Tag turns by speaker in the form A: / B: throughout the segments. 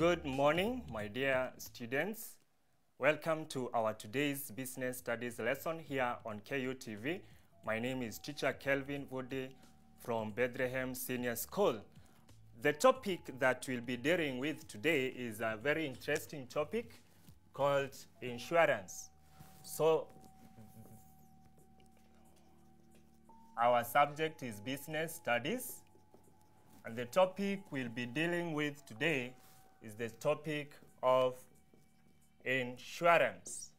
A: Good morning, my dear students. Welcome to our today's business studies lesson here on KUTV. My name is Teacher Kelvin Vudi from Bethlehem Senior School. The topic that we'll be dealing with today is a very interesting topic called insurance. So, our subject is business studies, and the topic we'll be dealing with today is the topic of insurance.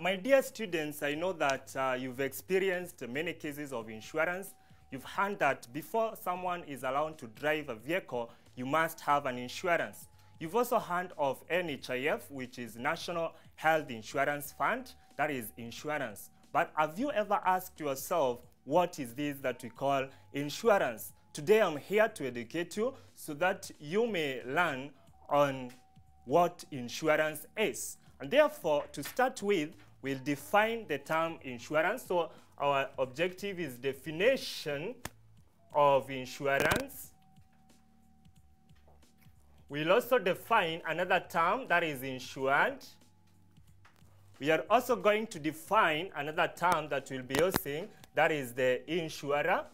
A: My dear students, I know that you've experienced many cases of insurance. You've heard that before someone is allowed to drive a vehicle, you must have an insurance. You've also heard of NHIF, which is National Health Insurance Fund, that is insurance. But have you ever asked yourself, what is this that we call insurance? Today I'm here to educate you so that you may learn on what insurance is. And therefore, to start with, we'll define the term insurance. So our objective is definition of insurance. We'll also define another term, that is insured. We are also going to define another term that we'll be using, that is the insurer.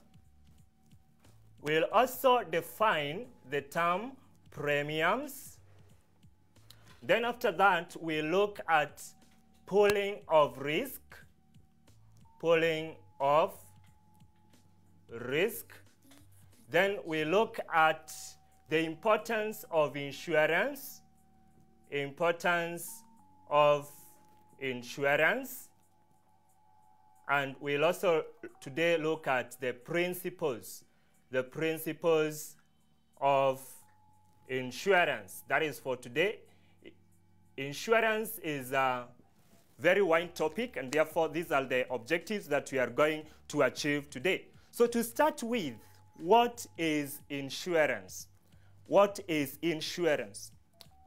A: We'll also define the term premiums. Then after that, we'll look at pooling of risk. Pooling of risk. Then we look at the importance of insurance. Importance of insurance. And we'll also today look at the principles. The principles of insurance. That is for today. Insurance is a very wide topic, and therefore these are the objectives that we are going to achieve today. So to start with, what is insurance? What is insurance?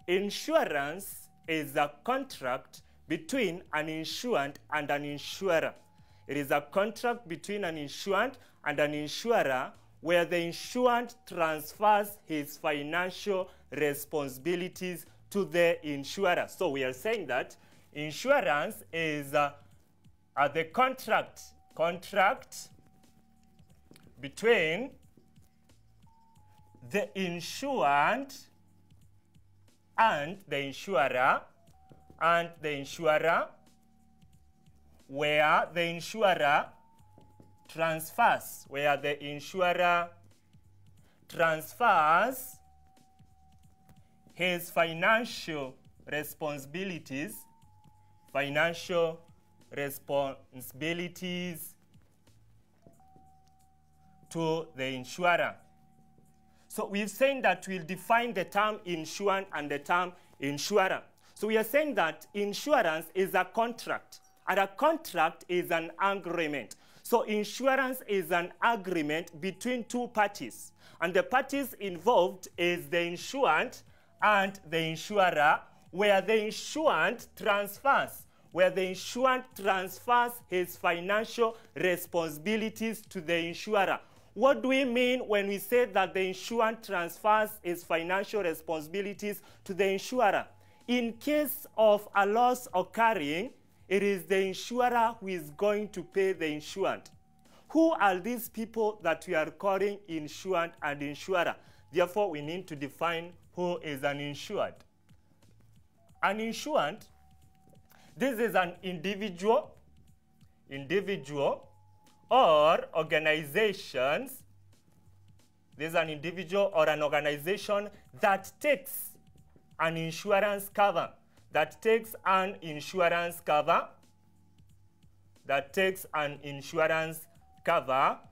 A: Insurance is a contract between an insured and an insurer. It is a contract between an insured and an insurer where the insured transfers his financial responsibilities to the insurer. So we are saying that insurance is the contract between the insured and the insurer, where the insurer transfers his financial responsibilities to the insurer. So we've saying that we'll define the term insured and the term insurer. So we are saying that insurance is a contract, and a contract is an agreement. So insurance is an agreement between two parties, and the parties involved is the insured and the insurer, where the insured transfers his financial responsibilities to the insurer. What do we mean when we say that the insured transfers his financial responsibilities to the insurer? In case of a loss occurring, it is the insurer who is going to pay the insured. Who are these people that we are calling insured and insurer? Therefore, we need to define who is an insured. An insured, this is an individual or organizations. This is an individual or an organization that takes an insurance cover. That takes an insurance cover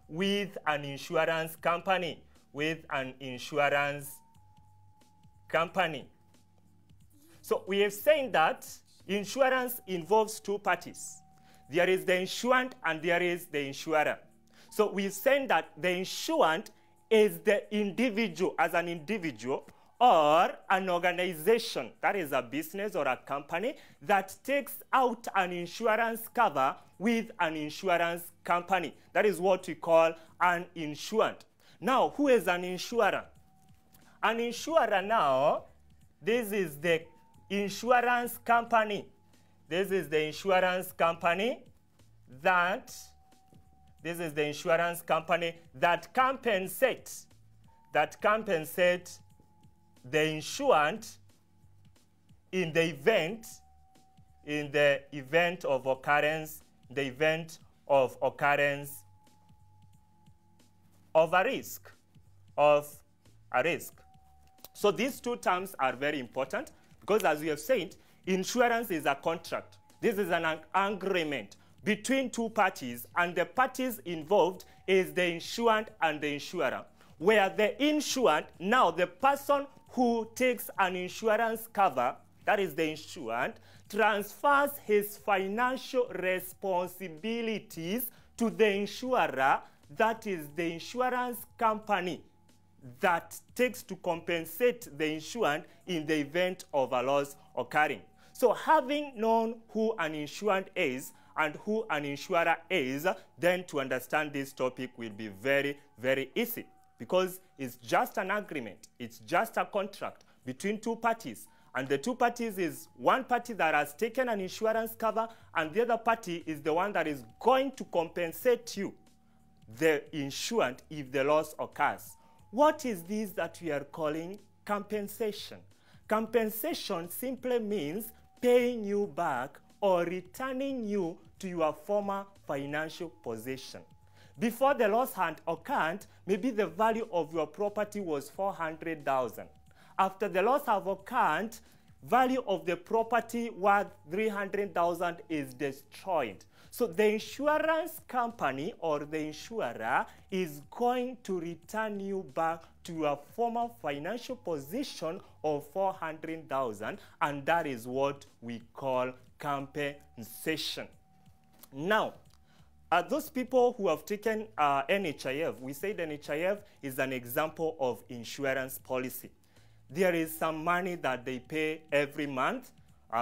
A: with an insurance company. So we have said that insurance involves two parties. There is the insured and there is the insurer. So we've said that the insured is the individual, as an individual, or an organization, that is a business or a company, that takes out an insurance cover with an insurance company. That is what we call an insured. Now, who is an insurer? An insurer now, this is the insurance company. This is the insurance company that compensates the insured in the event of occurrence of a risk. So these two terms are very important because, as we have said, insurance is a contract. This is an agreement between two parties, and the parties involved is the insured and the insurer, where the insured, now the person who takes an insurance cover, that is the insured, transfers his financial responsibilities to the insurer, that is the insurance company that takes to compensate the insured in the event of a loss occurring. So having known who an insured is and who an insurer is, then to understand this topic will be very, very easy, because it's just an agreement. It's just a contract between two parties. And the two parties is one party that has taken an insurance cover, and the other party is the one that is going to compensate you, the insured, if the loss occurs. What is this that we are calling compensation? Compensation simply means paying you back or returning you to your former financial position. Before the loss had occurred, maybe the value of your property was 400,000. After the loss have occurred, value of the property worth 300,000 is destroyed. So the insurance company or the insurer is going to return you back to your former financial position of 400,000, and that is what we call compensation. Now, those people who have taken NHIF, we say the NHIF is an example of insurance policy. There is some money that they pay every month,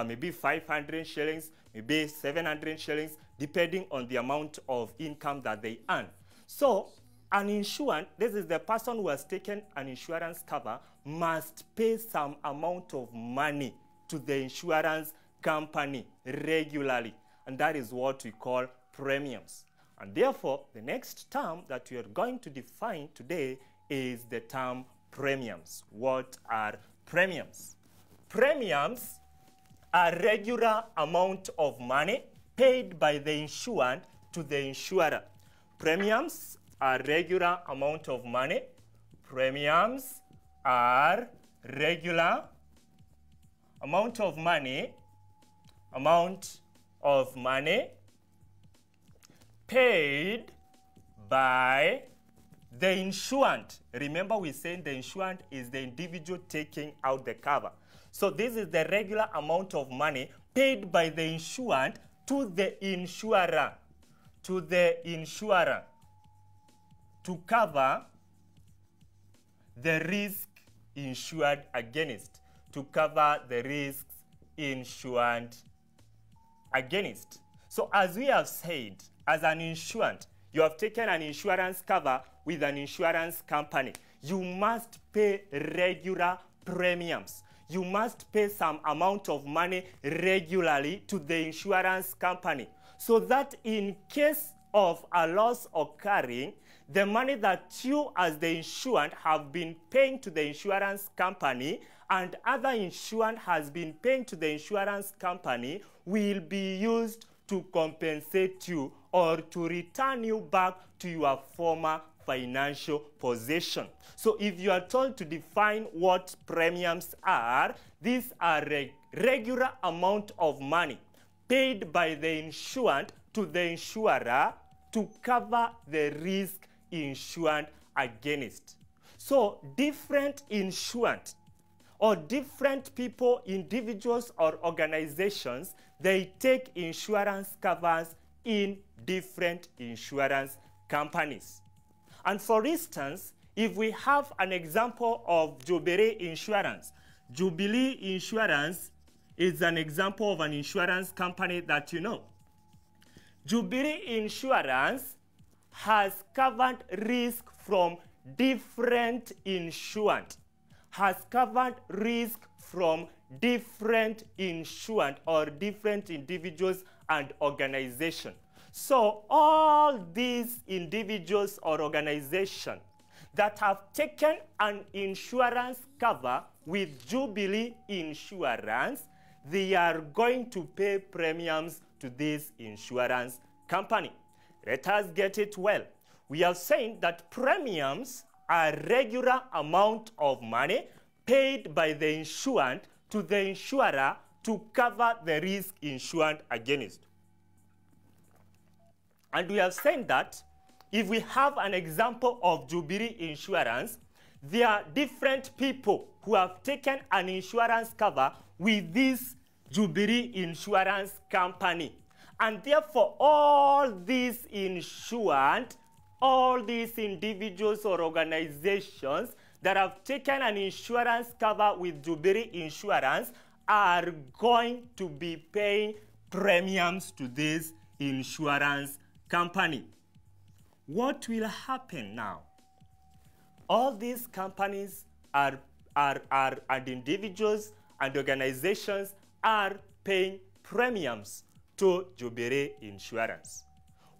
A: maybe 500 shillings, maybe 700 shillings, depending on the amount of income that they earn. So an insured, this is the person who has taken an insurance cover, must pay some amount of money to the insurance company regularly, and that is what we call premiums. And therefore, the next term that we are going to define today is the term premiums. What are premiums? Premiums are regular amount of money paid by the insured to the insurer. Premiums are regular amount of money. Premiums are regular amount of money paid by the insured. Remember, we said the insured is the individual taking out the cover. So this is the regular amount of money paid by the insured to the insurer, to cover the risk insured against, So as we have said, as an insured, you have taken an insurance cover with an insurance company. You must pay regular premiums. You must pay some amount of money regularly to the insurance company, so that in case of a loss occurring, the money that you as the insured have been paying to the insurance company and other insured has been paying to the insurance company will be used to compensate you or to return you back to your former financial position. So if you are told to define what premiums are, these are regular amount of money paid by the insured to the insurer to cover the risk insured against. So different insured or different people, individuals or organizations, they take insurance covers in different insurance companies. And for instance, if we have an example of Jubilee Insurance, Jubilee Insurance is an example of an insurance company that you know. Jubilee Insurance has covered risk from different insured. has covered risk from different insurant or different individuals and organizations. So all these individuals or organizations that have taken an insurance cover with Jubilee Insurance, they are going to pay premiums to this insurance company. Let us get it well. We are saying that premiums are regular amount of money paid by the insurant to the insurer to cover the risk insured against. And we have said that if we have an example of Jubilee Insurance, there are different people who have taken an insurance cover with this Jubilee Insurance Company. And therefore, all these insured, all these individuals or organizations that have taken an insurance cover with Jubilee Insurance are going to be paying premiums to this insurance company. What will happen now? All these companies and individuals and organizations are paying premiums to Jubilee Insurance.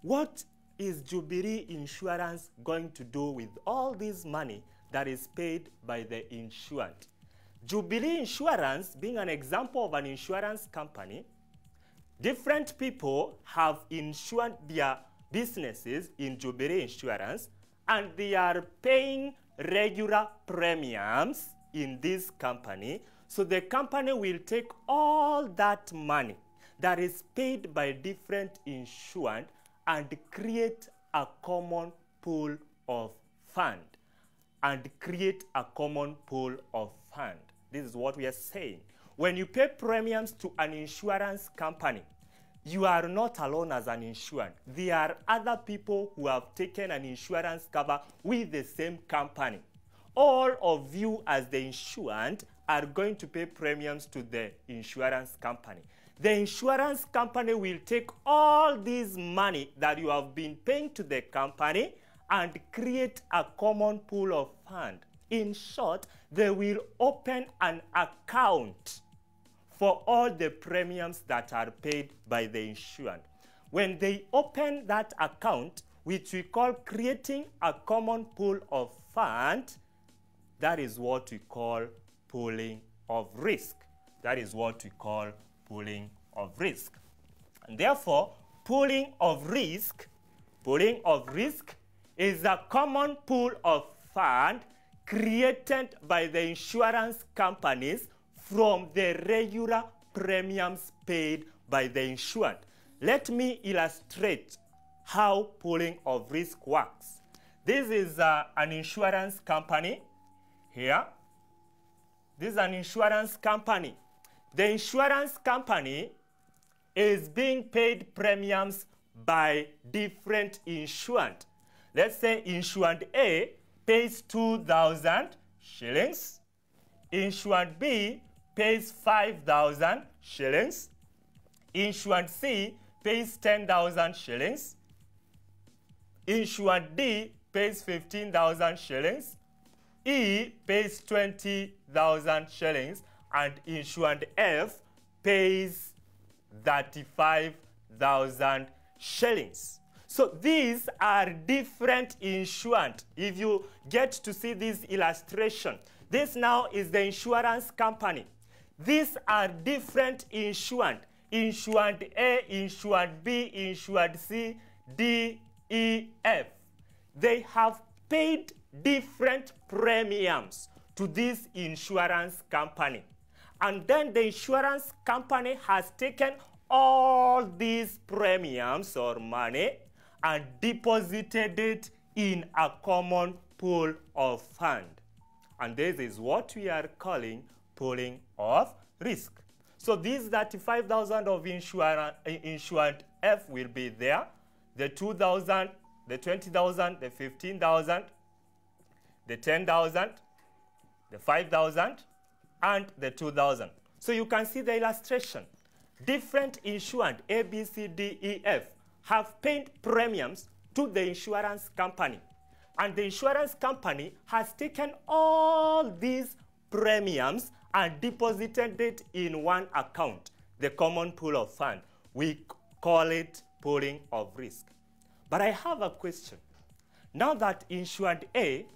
A: What is Jubilee Insurance going to do with all this money that is paid by the insurant? Jubilee Insurance, being an example of an insurance company, different people have insured their businesses in Jubilee Insurance, and they are paying regular premiums in this company. So the company will take all that money that is paid by different insurance and create a common pool of fund. This is what we are saying. When you pay premiums to an insurance company, you are not alone as an insured. There are other people who have taken an insurance cover with the same company. All of you as the insured are going to pay premiums to the insurance company. The insurance company will take all this money that you have been paying to the company and create a common pool of fund. In short, they will open an account for all the premiums that are paid by the insured. When they open that account, which we call creating a common pool of fund, that is what we call pooling of risk. That is what we call pooling of risk. And therefore, pooling of risk is a common pool of fund created by the insurance companies from the regular premiums paid by the insured. Let me illustrate how pooling of risk works. This is an insurance company here. This is an insurance company. The insurance company is being paid premiums by different insurant. Let's say insurant A pays 2,000 shillings. Insurant B pays 5,000 shillings. Insurant C pays 10,000 shillings. Insurant D pays 15,000 shillings. E pays 20,000 shillings. And insurant F pays 35,000 shillings. So these are different insurant. If you get to see this illustration, this now is the insurance company. These are different insurant. Insurant A, insurant B, insurant C, D, E, F. They have paid different premiums to this insurance company. And then the insurance company has taken all these premiums or money and deposited it in a common pool of fund. And this is what we are calling pooling of risk. So these 35,000 of insured F will be there. The 2,000, the 20,000, the 15,000, the 10,000, the 5,000, and the 2,000. So you can see the illustration. Different insurant A, B, C, D, E, F have paid premiums to the insurance company. And the insurance company has taken all these premiums and deposited it in one account, the common pool of fund. We call it pooling of risk. But I have a question. Now that insurant A,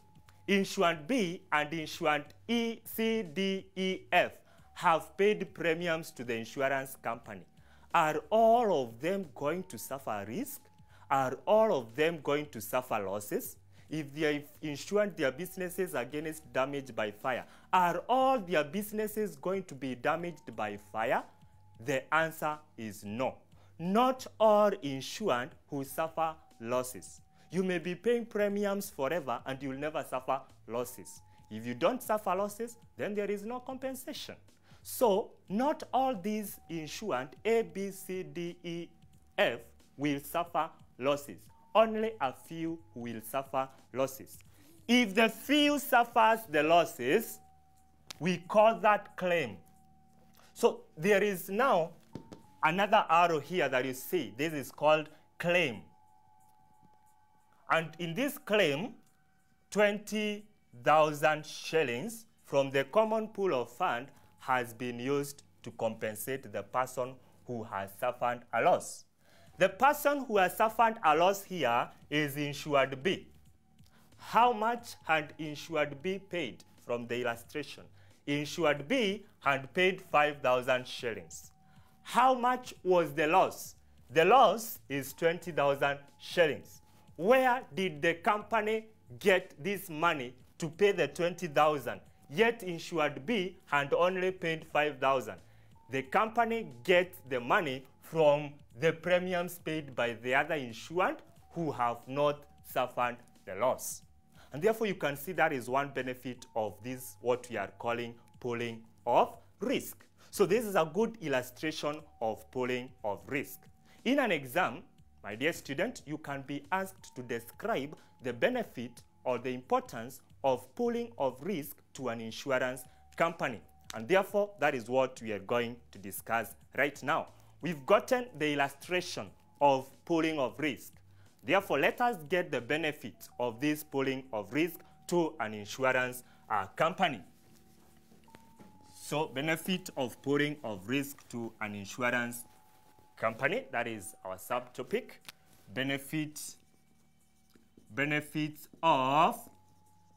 A: insurant B, and insurant E, C, D, E, F have paid premiums to the insurance company, are all of them going to suffer risk? Are all of them going to suffer losses? If they have insured their businesses against damage by fire, are all their businesses going to be damaged by fire? The answer is no. Not all insured who suffer losses. You may be paying premiums forever and you'll never suffer losses. If you don't suffer losses, then there is no compensation. So, not all these insured A, B, C, D, E, F will suffer losses. Only a few will suffer losses. If the few suffers the losses, we call that claim. So, there is now another arrow here that you see. This is called claim. And in this claim, 20,000 shillings from the common pool of fund has been used to compensate the person who has suffered a loss. The person who has suffered a loss here is insured B. How much had insured B paid from the illustration? Insured B had paid 5,000 shillings. How much was the loss? The loss is 20,000 shillings. Where did the company get this money to pay the 20,000? Yet insured B had only paid 5,000. The company gets the money from the premiums paid by the other insured who have not suffered the loss. And therefore, you can see that is one benefit of this, what we are calling pooling of risk. So this is a good illustration of pooling of risk. In an exam, my dear student, you can be asked to describe the benefit or the importance of pooling of risk to an insurance company. And therefore, that is what we are going to discuss right now. We've gotten the illustration of pooling of risk. Therefore, let us get the benefit of this pooling of risk to an insurance company. So, benefit of pooling of risk to an insurance company, that is our subtopic. Benefits of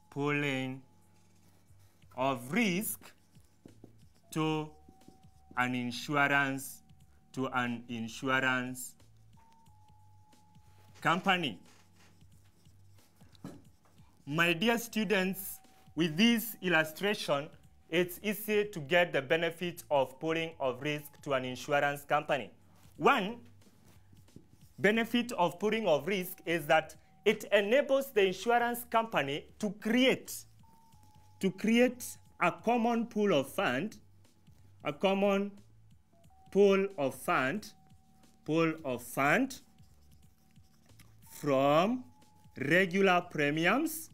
A: pooling of risk to an insurance company. My dear students, with this illustration, it's easy to get the benefit of pooling of risk to an insurance company. One benefit of pooling of risk is that it enables the insurance company to create a common pool of fund, from regular premiums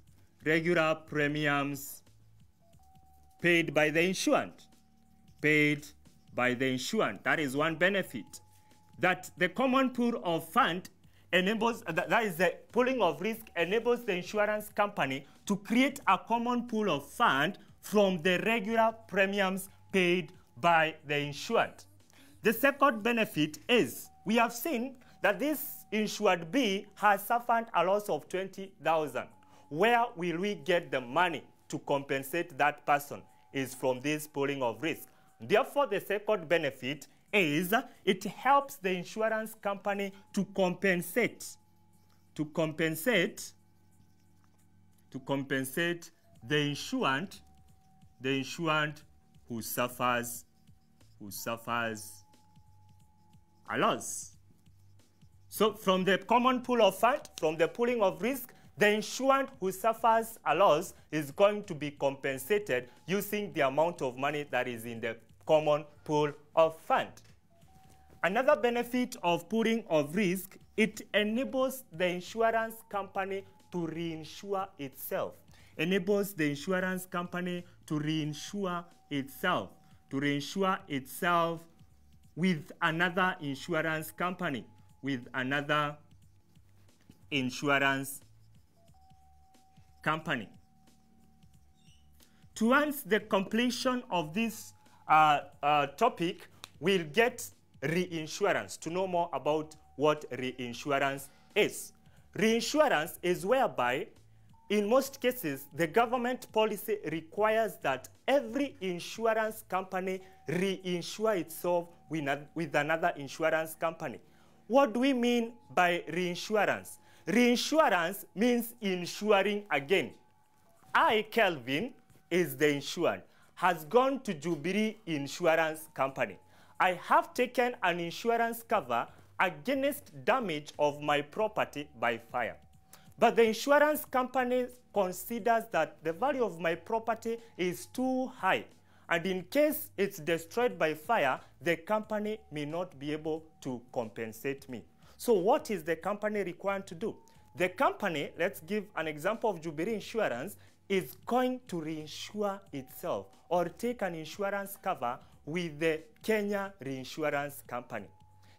A: paid by the insured. That is one benefit. That the common pool of fund enables, that is the pooling of risk enables the insurance company to create a common pool of fund from the regular premiums paid by the insured. The second benefit is, we have seen that this insured B has suffered a loss of 20,000. Where will we get the money to compensate that person? Is from this pooling of risk. Therefore, the second benefit is it helps the insurance company to compensate the insured who suffers a loss. So from the common pool of fund, from the pooling of risk, the insured who suffers a loss is going to be compensated using the amount of money that is in the common pool of fund. Another benefit of pooling of risk, it enables the insurance company to reinsure itself. Enables the insurance company to reinsure itself. With another insurance company. Towards the completion of this topic, we'll get reinsurance to know more about what reinsurance is. Reinsurance is whereby, in most cases, the government policy requires that every insurance company reinsure itself with another insurance company. What do we mean by reinsurance? Reinsurance means insuring again. I, Kelvin, is the insured, has gone to Jubilee Insurance Company. I have taken an insurance cover against damage of my property by fire. But the insurance company considers that the value of my property is too high. And in case it's destroyed by fire, the company may not be able to compensate me. So what is the company required to do? The company, let's give an example of Jubilee Insurance, is going to reinsure itself or take an insurance cover with the Kenya Reinsurance Company.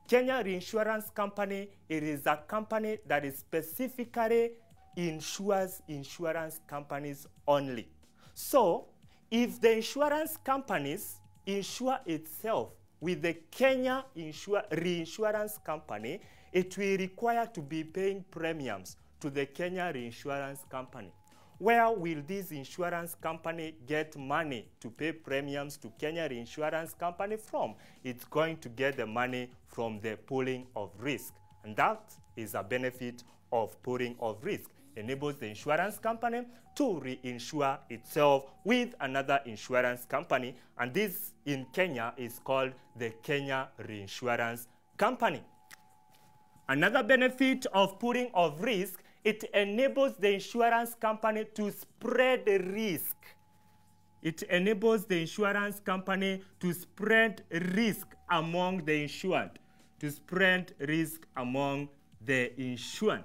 A: Kenya Reinsurance Company, it is a company that is specifically insures insurance companies only. So, if the insurance companies insure itself with the Kenya Reinsurance Company, it will require to be paying premiums to the Kenya Reinsurance Company. Where will this insurance company get money to pay premiums to Kenya Reinsurance Company from? It's going to get the money from the pooling of risk. And that is a benefit of pooling of risk. Enables the insurance company to reinsure itself with another insurance company. And this in Kenya is called the Kenya Reinsurance Company. Another benefit of pooling of risk, it enables the insurance company to spread risk. It enables the insurance company to spread risk among the insured. To spread risk among the insured.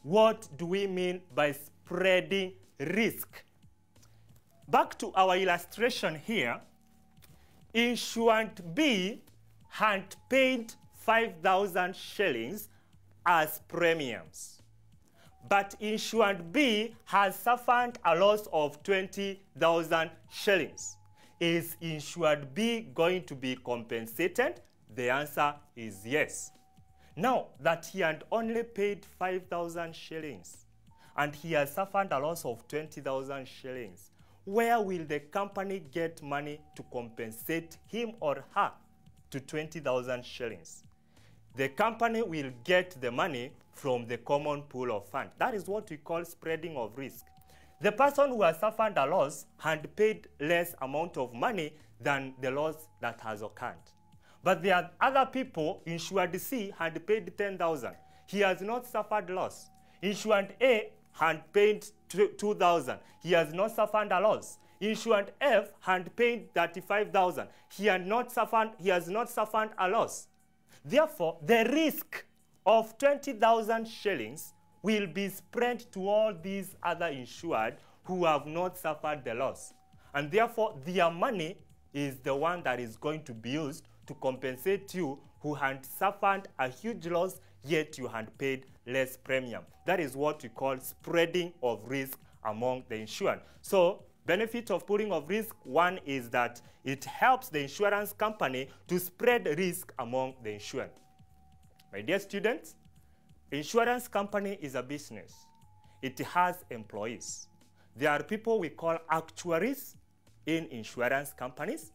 A: What do we mean by spreading risk? Back to our illustration here. Insured B had paid 5,000 shillings as premiums. But insured B has suffered a loss of 20,000 shillings. Is insured B going to be compensated? The answer is yes. Now that he had only paid 5,000 shillings and he has suffered a loss of 20,000 shillings, where will the company get money to compensate him or her to 20,000 shillings? The company will get the money from the common pool of funds. That is what we call spreading of risk. The person who has suffered a loss had paid less amount of money than the loss that has occurred. But there are other people, insured C had paid 10,000. He has not suffered loss. Insured A had paid 2,000. He has not suffered a loss. Insured F had paid 35,000. He has not suffered a loss. Therefore, the risk of 20,000 shillings will be spread to all these other insured who have not suffered the loss. And therefore, their money is the one that is going to be used to compensate you who had suffered a huge loss, yet you had paid less premium. That is what we call spreading of risk among the insured. So, benefit of pooling of risk, one is that it helps the insurance company to spread risk among the insured. My dear students, insurance company is a business. It has employees. There are people we call actuaries in insurance companies,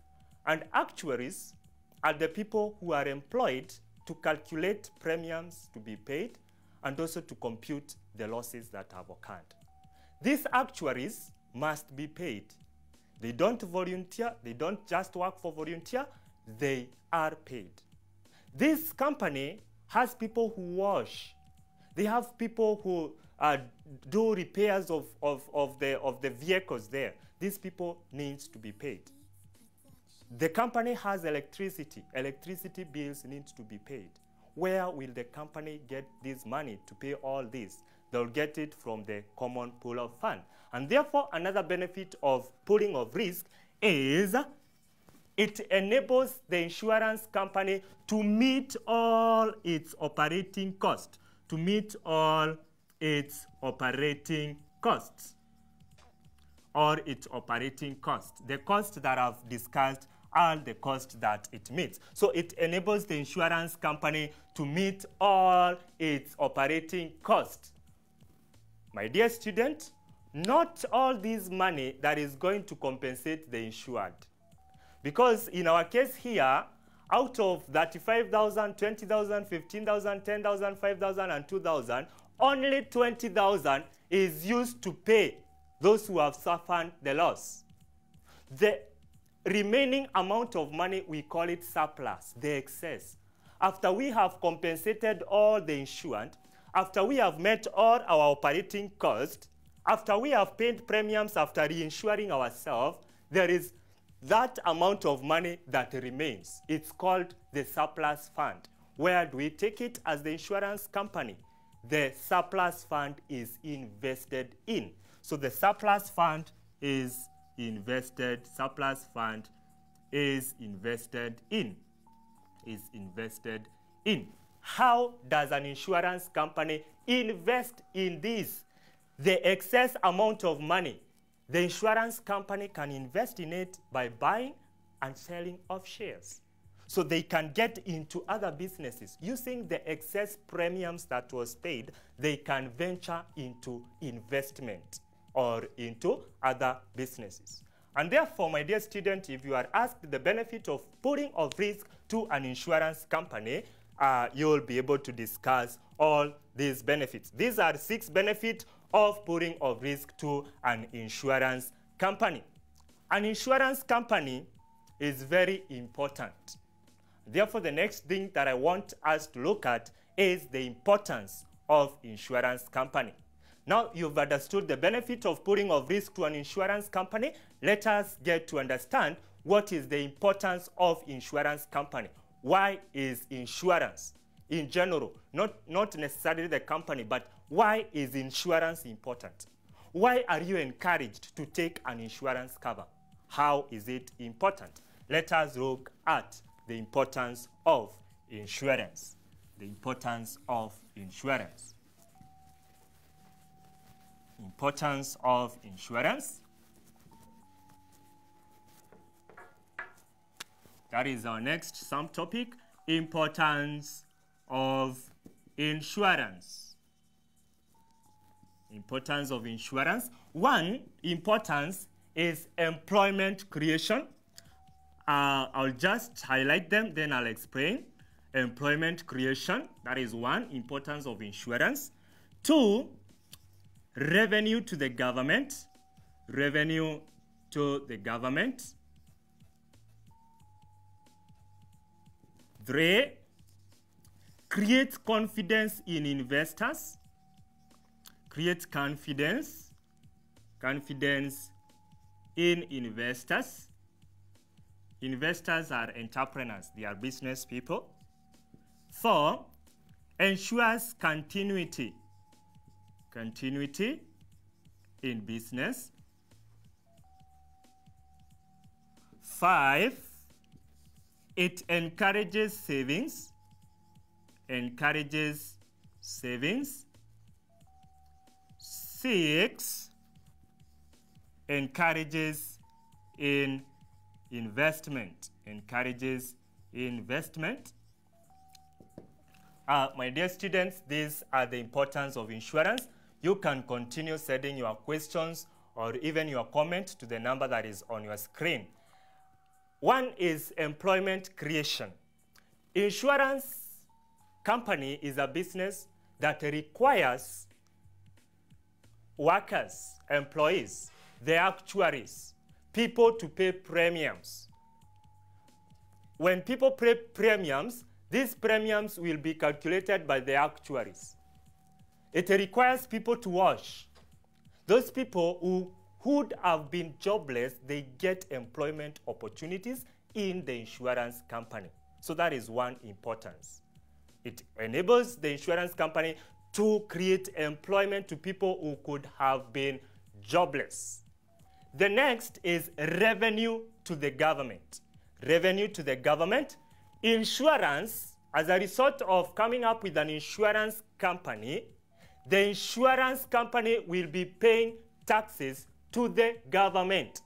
A: and actuaries are the people who are employed to calculate premiums to be paid and also to compute the losses that have occurred. These actuaries must be paid. They don't volunteer, they don't just work for volunteer, they are paid. This company has people who wash. They have people who do repairs of the vehicles there. These people need to be paid. The company has electricity. Electricity bills need to be paid. Where will the company get this money to pay all this? They'll get it from the common pool of fund. And therefore, another benefit of pooling of risk is it enables the insurance company to meet all its operating costs. To meet all its operating costs. or its operating cost. The cost that I've discussed are the cost that it meets. So it enables the insurance company to meet all its operating costs. My dear student, not all this money that is going to compensate the insured. Because in our case here, out of 35,000, 20,000, 15,000, 10,000, 5,000, and 2,000, only 20,000 is used to pay those who have suffered the loss. The remaining amount of money, we call it surplus, the excess. After we have compensated all the insured, after we have met all our operating costs, after we have paid premiums after reinsuring ourselves, there is that amount of money that remains. It's called the surplus fund. Where do we take it as the insurance company? The surplus fund is invested in. So the surplus fund is invested in. How does an insurance company invest in this? The excess amount of money, the insurance company can invest in it by buying and selling of shares. So they can get into other businesses. Using the excess premiums that was paid, they can venture into investment or into other businesses. And therefore, my dear student, if you are asked the benefit of putting of risk to an insurance company, you will be able to discuss all these benefits. These are 6 benefits of putting of risk to an insurance company. An insurance company is very important. Therefore, the next thing that I want us to look at is the importance of insurance company. Now, you've understood the benefit of putting of risk to an insurance company. Let us get to understand what is the importance of insurance company. Why is insurance, in general, not necessarily the company, but why is insurance important? Why are you encouraged to take an insurance cover? How is it important? Let us look at the importance of insurance. The importance of insurance. Importance of insurance. That is our next subtopic. Importance of insurance. Importance of insurance. One importance is employment creation. I'll just highlight them, then I'll explain. Employment creation, that is one, importance of insurance. 2, revenue to the government. Revenue to the government. 3, create confidence in investors. Create confidence in investors. Investors are entrepreneurs, they are business people. 4, ensures continuity in business. 5, it encourages savings. 6, encourages in investment. My dear students, these are the importance of insurance. You can continue sending your questions or even your comment to the number that is on your screen. 1 is employment creation. Insurance company is a business that requires workers, employees, the actuaries, people to pay premiums. When people pay premiums, these premiums will be calculated by the actuaries. It requires people to wash. Those people who would have been jobless, they get employment opportunities in the insurance company. So that is one importance. It enables the insurance company to create employment to people who could have been jobless. The next is revenue to the government. Revenue to the government. Insurance, as a result of coming up with an insurance company, the insurance company will be paying taxes to the government.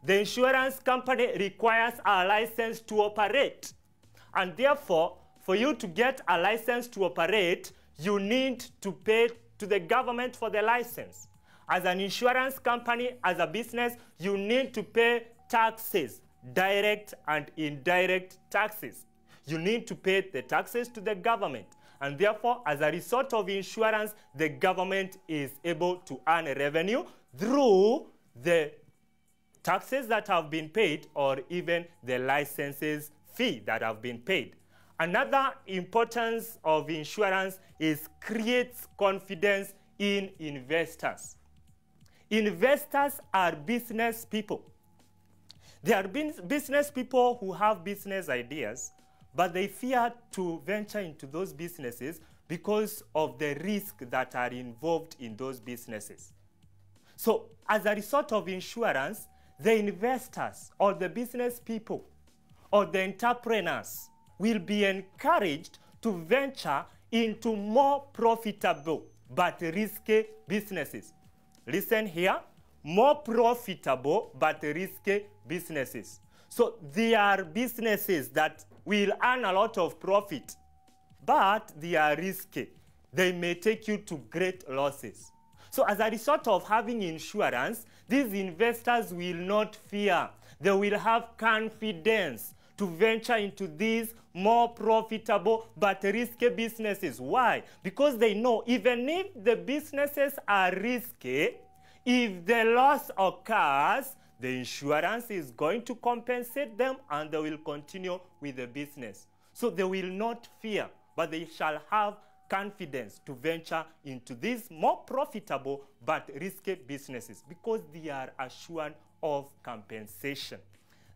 A: The insurance company requires a license to operate. And therefore, for you to get a license to operate, you need to pay to the government for the license. As an insurance company, as a business, you need to pay taxes, direct and indirect taxes. You need to pay the taxes to the government. And therefore, as a result of insurance, the government is able to earn revenue through the taxes that have been paid or even the licenses fee that have been paid. Another importance of insurance is creates confidence in investors. Investors are business people. They are business people who have business ideas, but they fear to venture into those businesses because of the risk that are involved in those businesses. So as a result of insurance, the investors or the business people or the entrepreneurs will be encouraged to venture into more profitable but risky businesses. Listen here, more profitable but risky businesses. So they are businesses that will earn a lot of profit, but they are risky. They may take you to great losses. So as a result of having insurance, these investors will not fear. They will have confidence to venture into these more profitable but risky businesses. Why? Because they know even if the businesses are risky, if the loss occurs, the insurance is going to compensate them and they will continue with the business. So they will not fear, but they shall have confidence to venture into these more profitable but risky businesses because they are assured of compensation.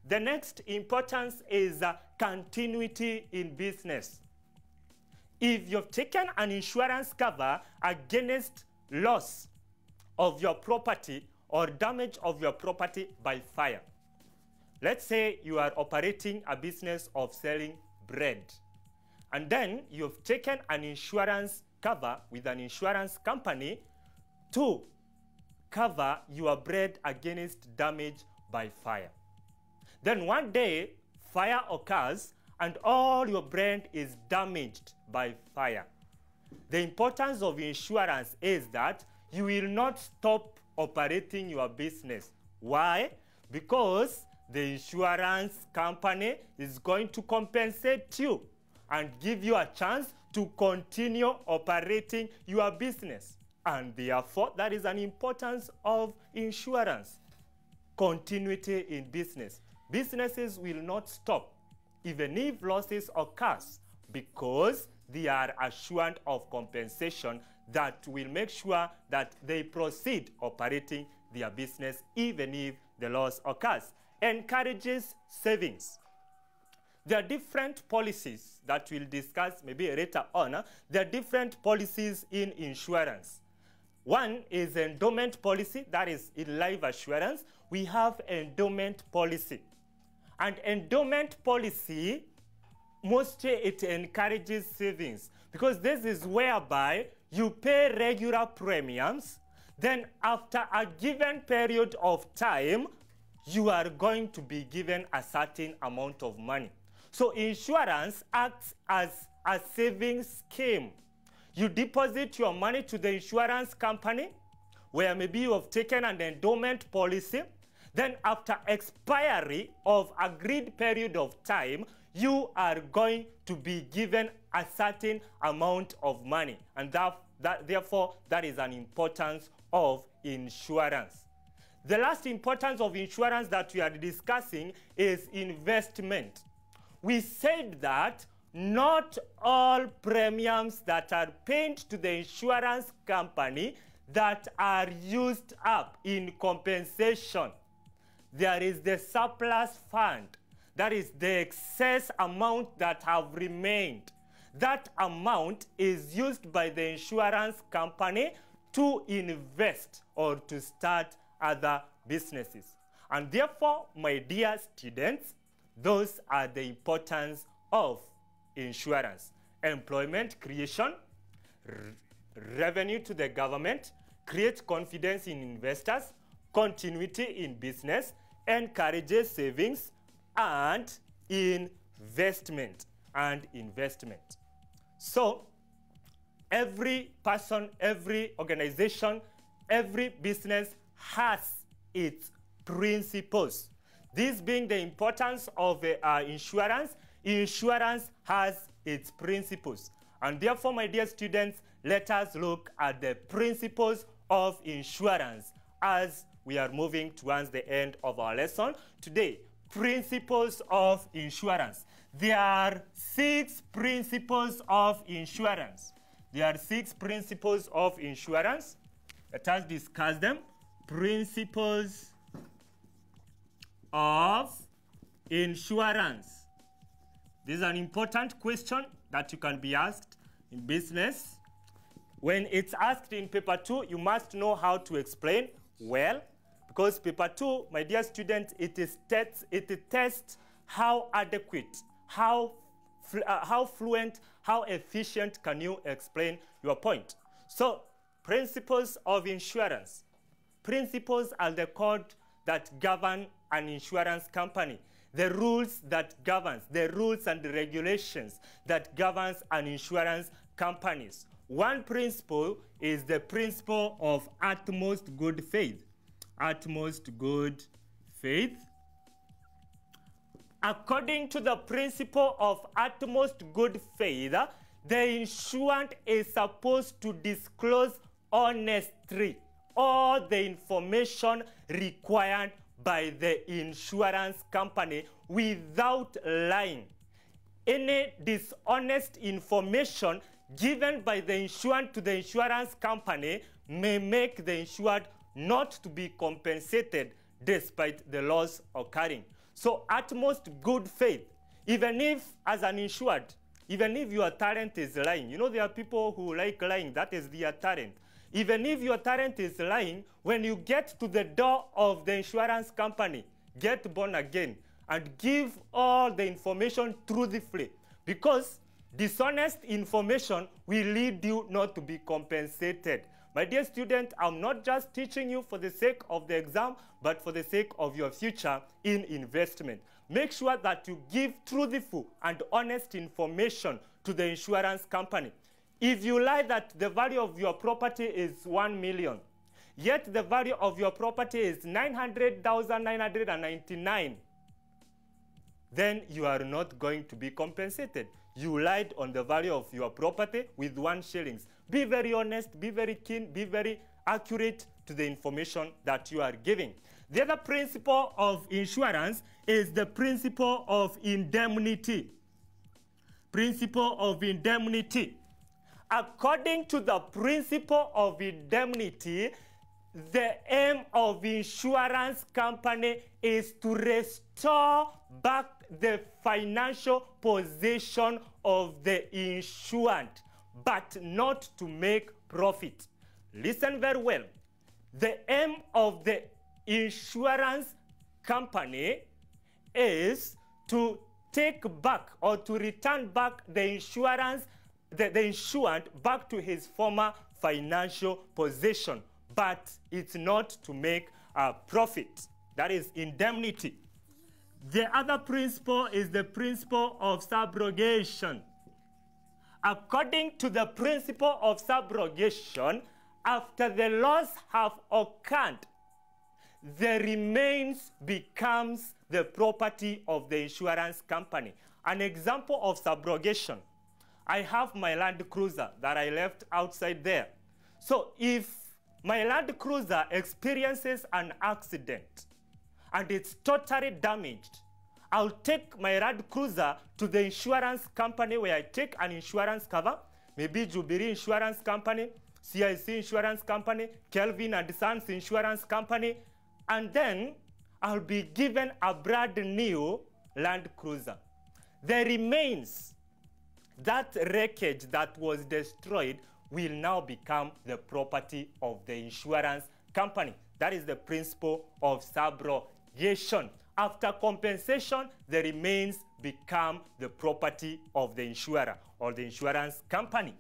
A: The next importance is continuity in business. If you've taken an insurance cover against loss of your property or damage of your property by fire, let's say you are operating a business of selling bread, and then you've taken an insurance cover with an insurance company to cover your bread against damage by fire. Then one day, fire occurs and all your bread is damaged by fire. The importance of insurance is that you will not stop operating your business. Why? Because the insurance company is going to compensate you and give you a chance to continue operating your business. And therefore, that is an importance of insurance. Continuity in business. Businesses will not stop even if losses occur because they are assured of compensation that will make sure that they proceed operating their business even if the loss occurs. Encourages savings. There are different policies that we'll discuss maybe later on. There are different policies in insurance. One is endowment policy, that is in life assurance. We have endowment policy. And endowment policy, mostly it encourages savings because this is whereby you pay regular premiums, then after a given period of time, you are going to be given a certain amount of money. So insurance acts as a savings scheme. You deposit your money to the insurance company, where maybe you have taken an endowment policy. Then after expiry of agreed period of time, you are going to be given a certain amount of money. And therefore, that is an importance of insurance. The last importance of insurance that we are discussing is investment. We said that not all premiums that are paid to the insurance company that are used up in compensation. There is the surplus fund. That is the excess amount that have remained. That amount is used by the insurance company to invest or to start other businesses. And therefore, my dear students, those are the importance of insurance. Employment creation, revenue to the government, create confidence in investors, continuity in business, encourages savings and investment. So every person, every organization, every business has its principles. This being the importance of insurance, insurance has its principles. And therefore, my dear students, let us look at the principles of insurance as we are moving towards the end of our lesson today. Principles of insurance. There are 6 principles of insurance. There are 6 principles of insurance. Let us discuss them. Principles of insurance. This is an important question that you can be asked in business. When it's asked in paper 2, you must know how to explain well, because paper 2, my dear students, it tests how adequate, how fluent, how efficient can you explain your point. So, principles of insurance. Principles are the code that govern an insurance company. The rules that governs, the rules and the regulations that governs an insurance companies. One principle is the principle of utmost good faith. Utmost good faith. According to the principle of utmost good faith, the insured is supposed to disclose honestly all the information required by the insurance company without lying. Any dishonest information given by the insured to the insurance company may make the insured not to be compensated despite the loss occurring. So utmost good faith, even if as an insured, even if your talent is lying, you know there are people who like lying, that is their talent. Even if your talent is lying, when you get to the door of the insurance company, get born again and give all the information truthfully, because dishonest information will lead you not to be compensated. My dear student, I'm not just teaching you for the sake of the exam, but for the sake of your future in investment. Make sure that you give truthful and honest information to the insurance company. If you lie that the value of your property is 1 million, yet the value of your property is 900,999, then you are not going to be compensated. You lied on the value of your property with 1 shilling. Be very honest, be very keen, be very accurate to the information that you are giving. The other principle of insurance is the principle of indemnity. Principle of indemnity. According to the principle of indemnity, the aim of insurance company is to restore back the financial position of the insured, but not to make profit. Listen very well. The aim of the insurance company is to take back or to return back the insurance, the insured back to his former financial position, but it's not to make a profit. That is indemnity. The other principle is the principle of subrogation. According to the principle of subrogation, after the loss have occurred, the remains becomes the property of the insurance company. An example of subrogation. I have my Land Cruiser that I left outside there. So if my Land Cruiser experiences an accident and it's totally damaged, I'll take my Land Cruiser to the insurance company where I take an insurance cover, maybe Jubilee Insurance Company, CIC Insurance Company, Kelvin and Sons Insurance Company, and then I'll be given a brand new Land Cruiser. The remains, that wreckage that was destroyed, will now become the property of the insurance company. That is the principle of subrogation. After compensation, the remains become the property of the insurer or the insurance company.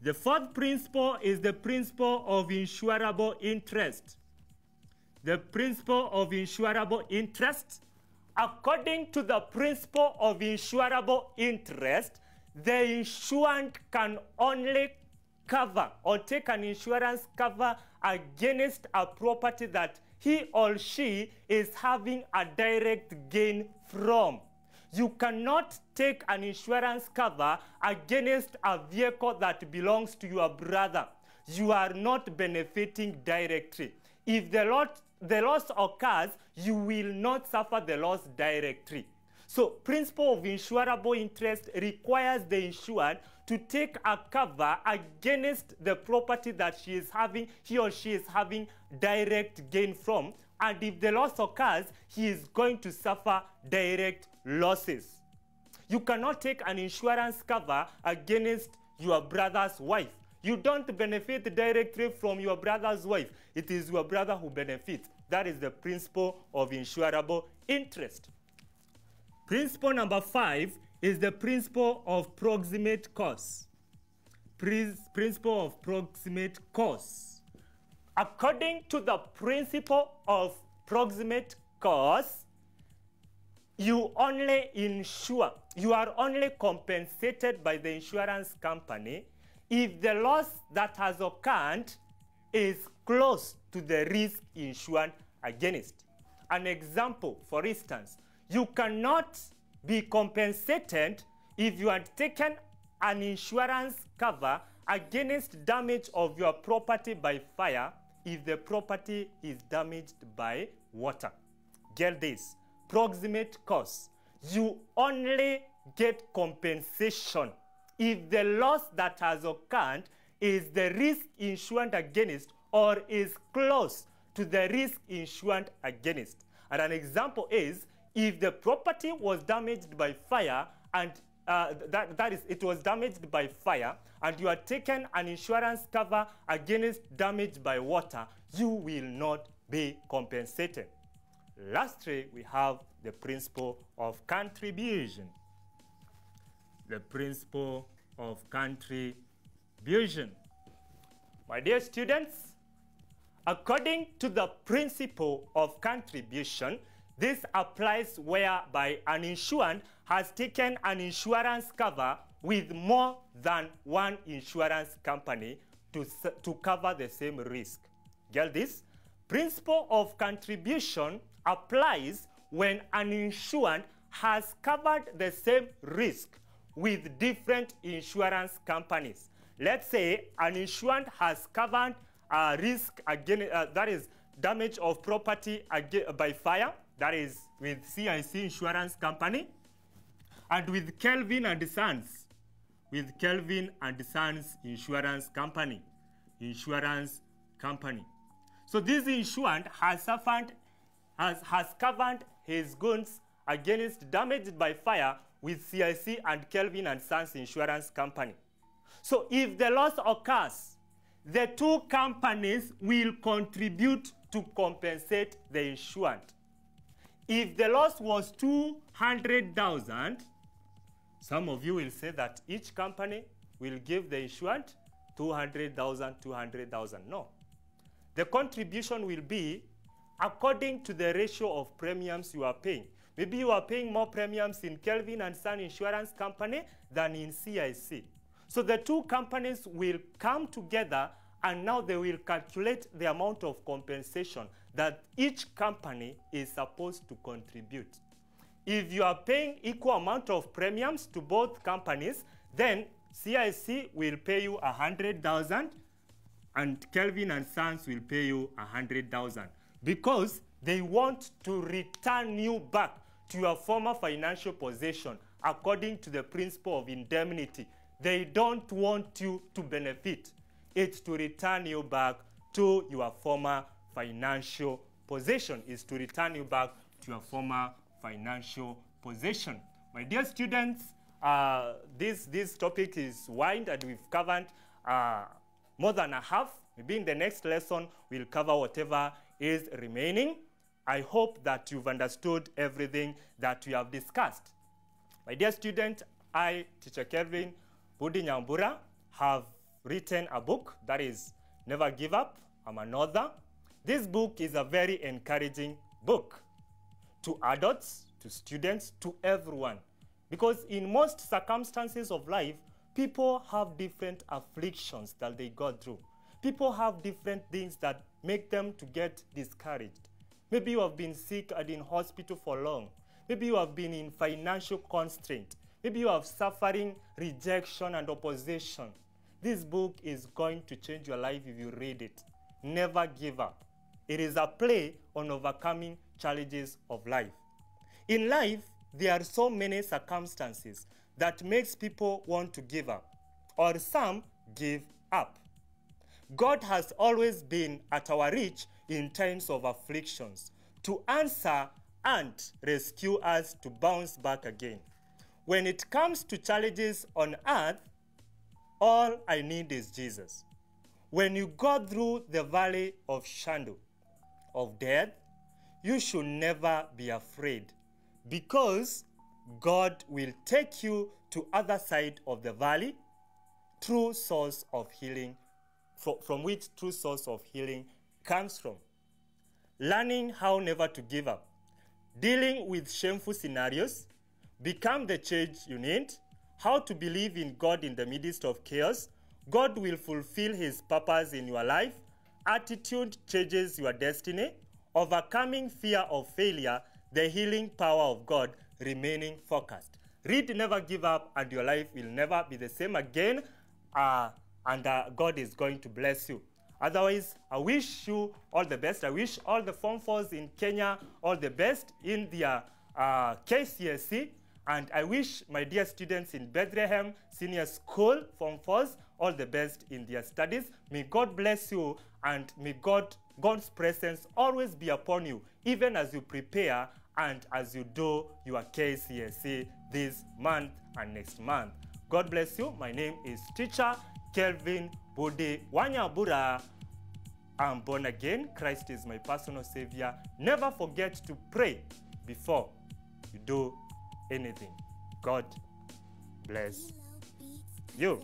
A: The fourth principle is the principle of insurable interest. the principle of insurable interest. According to the principle of insurable interest, the insurant can only cover or take an insurance cover against a property that he or she is having a direct gain from. You cannot take an insurance cover against a vehicle that belongs to your brother. You are not benefiting directly. If the loss occurs, you will not suffer the loss directly. So, principle of insurable interest requires the insured to take a cover against the property that he or she is having direct gain from. And if the loss occurs, he is going to suffer direct losses. You cannot take an insurance cover against your brother's wife. You don't benefit directly from your brother's wife. It is your brother who benefits. That is the principle of insurable interest. Principle number 5 is the principle of proximate cause. Principle of proximate cause. According to the principle of proximate cause, you only insure, you are only compensated by the insurance company if the loss that has occurred is close to the risk insured against. An example, for instance, you cannot be compensated if you had taken an insurance cover against damage of your property by fire if the property is damaged by water. Get this, proximate cause. You only get compensation if the loss that has occurred is the risk insured against or is close to the risk insured against. And an example is if the property was damaged by fire and it was damaged by fire and you are taken an insurance cover against damage by water, you will not be compensated. Lastly, we have the principle of contribution. The principle of contribution. My dear students, according to the principle of contribution, this applies whereby an insured has taken an insurance cover with more than one insurance company to cover the same risk. Get this? Principle of contribution applies when an insured has covered the same risk with different insurance companies. Let's say an insured has covered a risk again, that is damage of property by fire, that is with CIC Insurance Company, and with Kelvin and Sons, with Kelvin and Sons Insurance Company. So this insured has covered his goods against damage by fire with CIC and Kelvin and Sons Insurance Company. So if the loss occurs, the two companies will contribute to compensate the insured. If the loss was 200,000, some of you will say that each company will give the insured 200,000, 200,000. No. The contribution will be according to the ratio of premiums you are paying. Maybe you are paying more premiums in Kelvin and Son Insurance Company than in CIC. So the two companies will come together and now they will calculate the amount of compensation that each company is supposed to contribute. If you are paying equal amount of premiums to both companies, then CIC will pay you 100,000 and Kelvin and Sons will pay you 100,000 because they want to return you back to your former financial position according to the principle of indemnity. They don't want you to benefit. It's to return you back to your former financial position. It's to return you back to your former financial position. My dear students, this topic is wide and we've covered more than a half. Maybe in the next lesson, we'll cover whatever is remaining. I hope that you've understood everything that we have discussed. My dear student, I, Teacher Kelvin Budi Nyambura, have written a book that is Never Give Up. I'm an author. This book is a very encouraging book to adults, to students, to everyone. Because in most circumstances of life, people have different afflictions that they go through. People have different things that make them to get discouraged. Maybe you have been sick and in hospital for long. Maybe you have been in financial constraint. Maybe you are suffering rejection and opposition. This book is going to change your life if you read it. Never give up. It is a play on overcoming challenges of life. In life, there are so many circumstances that makes people want to give up, or some give up. God has always been at our reach in times of afflictions to answer and rescue us to bounce back again. When it comes to challenges on earth, all I need is Jesus. When you go through the valley of shadow of death, you should never be afraid, because God will take you to other side of the valley, true source of healing, from which true source of healing comes from. Learning how never to give up, dealing with shameful scenarios, become the change you need, how to believe in God in the midst of chaos. God will fulfill his purpose in your life. Attitude changes your destiny. Overcoming fear of failure, the healing power of God, remaining focused. Read Never Give Up and your life will never be the same again, and God is going to bless you. Otherwise, I wish you all the best. I wish all the Form 4s in Kenya all the best in their KCSE. And I wish my dear students in Bethlehem Senior School, Form 4s, all the best in their studies. May God bless you, and may God's presence always be upon you, even as you prepare and as you do your KCSE this month and next month. God bless you. My name is Teacher Kelvin Budi Wanyabura. I'm born again. Christ is my personal Savior. Never forget to pray before you do anything. God bless you.